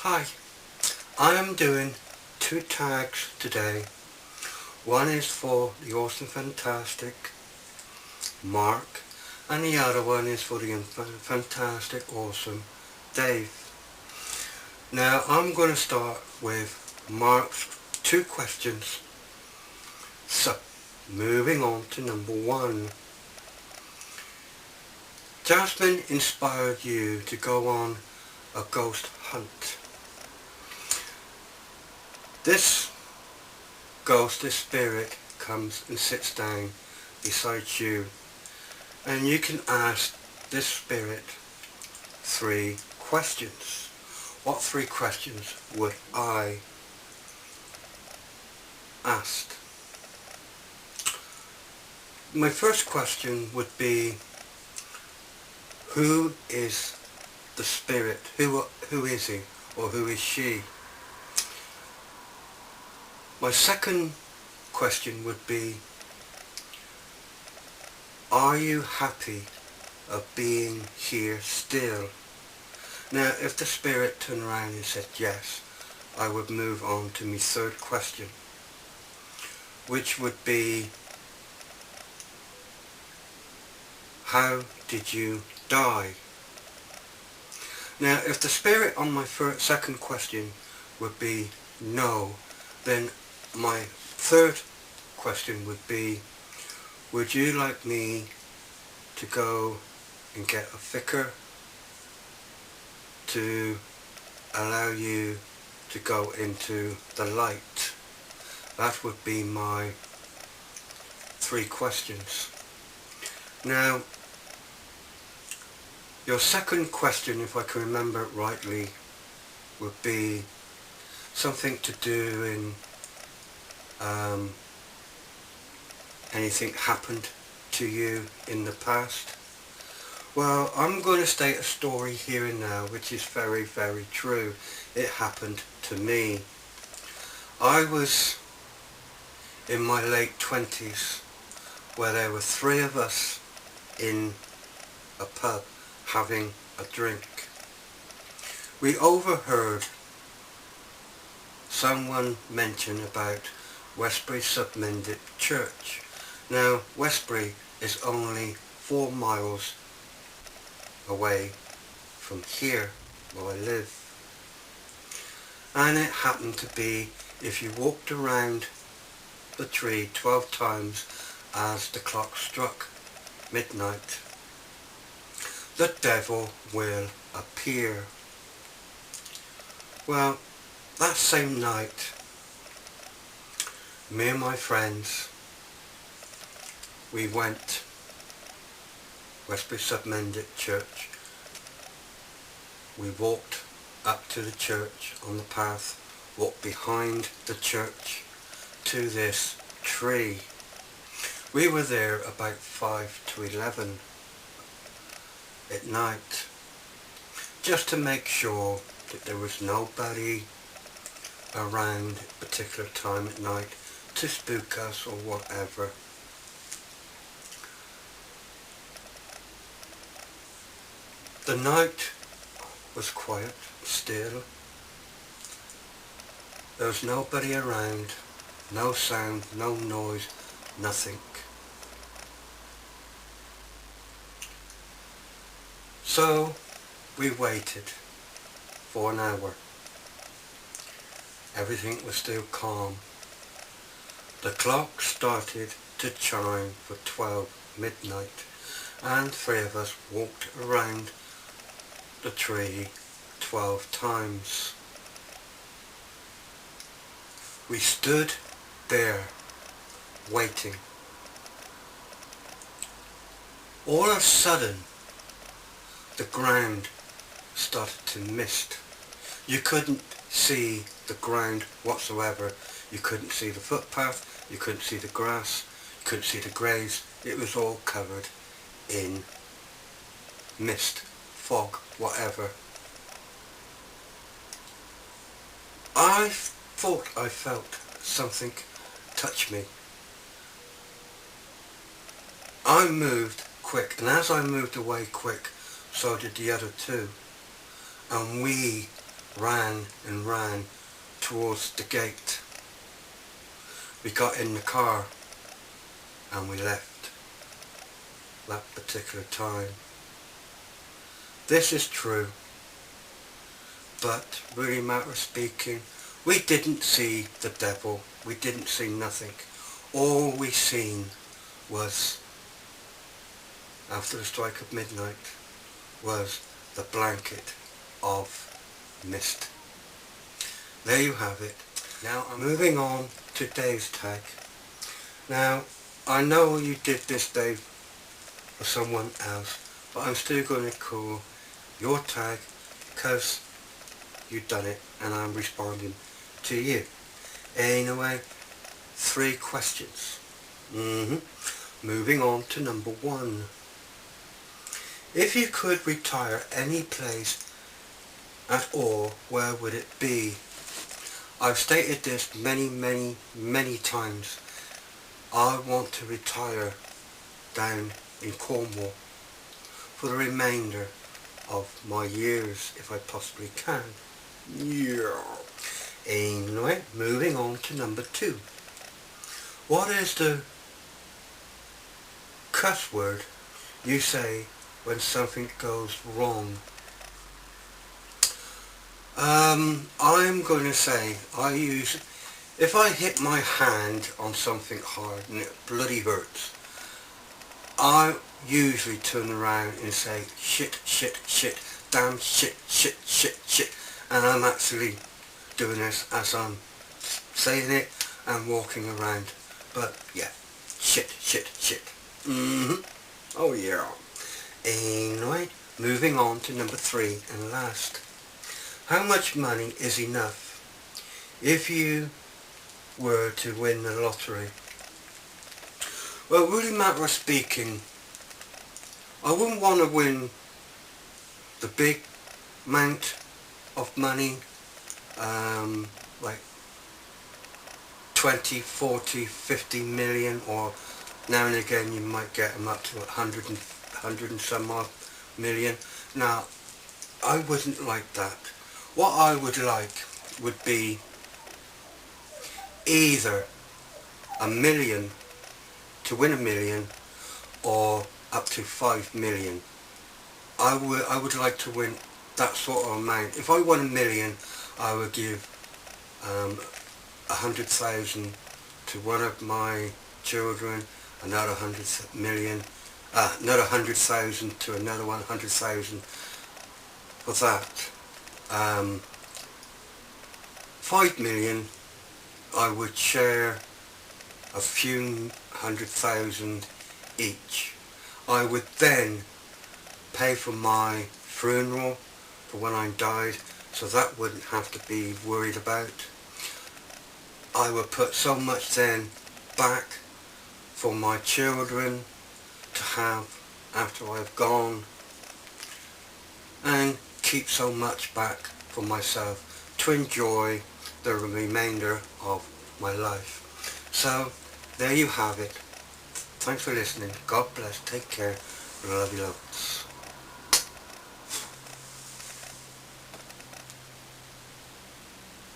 Hi, I am doing two tags today. One is for the awesome fantastic Mark and the other one is for the fantastic awesome Dave. Now I'm going to start with Mark's two questions. So, moving on to number one. Jasmine inspired you to go on a ghost hunt. This this spirit comes and sits down beside you, and you can ask this spirit three questions. What three questions would I ask? My first question would be, who is the spirit? Who is he or who is she? My second question would be, are you happy of being here still? Now, if the spirit turned around and said yes, I would move on to my third question, which would be, how did you die? Now, if the spirit on my second question would be no, then my third question would be, would you like me to go and get a vicar to allow you to go into the light? That would be my three questions. Now, your second question, if I can remember it rightly, would be something to do in anything happened to you in the past. Well, I'm going to state a story here and now which is very, very true. It happened to me. I was in my late 20s where there were three of us in a pub having a drink. We overheard someone mention about Westbury Submendip Church. Now, Westbury is only 4 miles away from here where I live. And it happened to be, if you walked around the tree 12 times as the clock struck midnight, the devil will appear. Well, that same night, me and my friends, we went Westbury Submendip Church. We walked up to the church on the path, walked behind the church to this tree. We were there about 5 to 11 at night, just to make sure that there was nobody around at a particular time at night to spook us or whatever. The night was quiet, still. There was nobody around, no sound, no noise, nothing. So we waited for an hour. Everything was still calm. The clock started to chime for 12 midnight, and three of us walked around the tree 12 times. We stood there waiting. All of a sudden, the ground started to mist. You couldn't see the ground whatsoever. You couldn't see the footpath, you couldn't see the grass, you couldn't see the graves. It was all covered in mist, fog, whatever. I thought I felt something touch me. I moved quick, and as I moved away quick, so did the other two. And we ran and ran towards the gate. We got in the car and we left that particular time. This is true, but really matter speaking, we didn't see the devil, we didn't see nothing. All we seen was, after the strike of midnight, was the blanket of mist. There you have it. Now I'm moving on to Dave's tag. Now, I know you did this, Dave, for someone else, but I'm still going to call your tag because you've done it and I'm responding to you. Anyway, 3 questions. Moving on to number 1. If you could retire any place at all, where would it be? I've stated this many times. I want to retire down in Cornwall for the remainder of my years, if I possibly can. Yeah. Anyway, moving on to number 2. What is the cuss word you say when something goes wrong? I'm going to say, if I hit my hand on something hard and it bloody hurts, I usually turn around and say, shit, damn shit, and I'm actually doing this as I'm saying it and walking around. But yeah, shit. Oh yeah. Anyway, moving on to number 3 and last. How much money is enough if you were to win the lottery? Well, really matter of speaking, I wouldn't want to win the big amount of money, like 20, 40, 50 million, or now and again you might get them up to 100 and some odd million. Now, I wouldn't like that. What I would like would be either a million, to win a million, or up to 5 million. I would like to win that sort of amount. If I won a million, I would give 100,000 to one of my children, another 100,000 to another 100,000 for that. 5 million, I would share a few 100,000 each. I would then pay for my funeral for when I died, so that wouldn't have to be worried about. I would put so much then back for my children to have after I've gone, and keep so much back for myself to enjoy the remainder of my life. So there you have it. Thanks for listening. God bless. Take care. Love you loads.